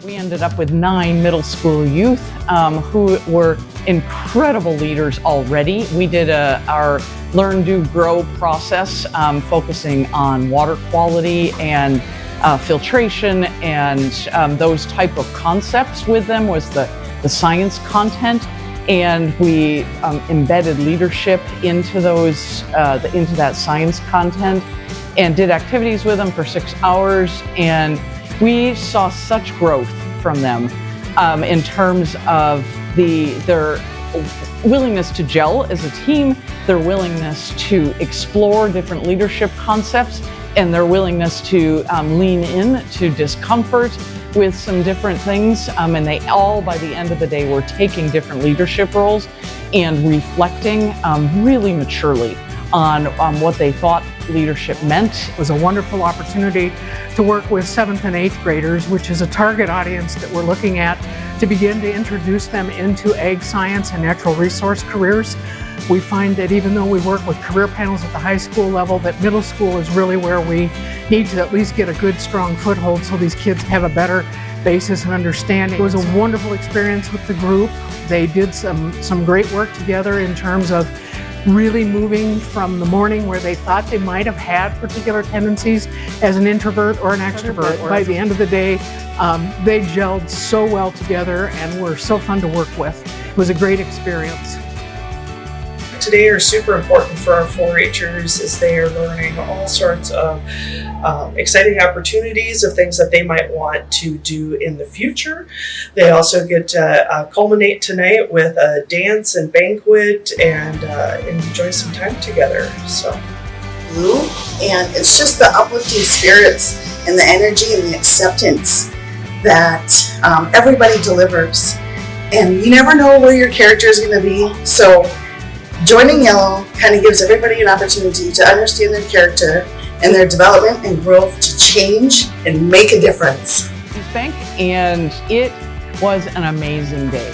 We ended up with 9 middle school youth who were incredible leaders already. We did our Learn, Do, Grow process focusing on water quality and filtration and those type of concepts with them was the science content. And we embedded leadership into into that science content and did activities with them for 6 hours. And we saw such growth from them in terms of their willingness to gel as a team, their willingness to explore different leadership concepts, and their willingness to lean in to discomfort with some different things. And they all, by the end of the day, were taking different leadership roles and reflecting really maturely on what they thought leadership meant. It was a wonderful opportunity to work with 7th and 8th graders, which is a target audience that we're looking at to begin to introduce them into ag science and natural resource careers. We find that even though we work with career panels at the high school level, that middle school is really where we need to at least get a good, strong foothold so these kids have a better basis and understanding. It was a wonderful experience with the group. They did some great work together in terms of really moving from the morning where they thought they might have had particular tendencies as an introvert or an extrovert. By the end of the day, they gelled so well together and were so fun to work with. It was a great experience. Today are super important for our 4-Hers as they are learning all sorts of exciting opportunities of things that they might want to do in the future. They also get to culminate tonight with a dance and banquet and enjoy some time together. And it's just the uplifting spirits and the energy and the acceptance that everybody delivers. And you never know where your character is going to be. So joining Yellow kind of gives everybody an opportunity to understand their character and their development and growth to change and make a difference. And it was an amazing day.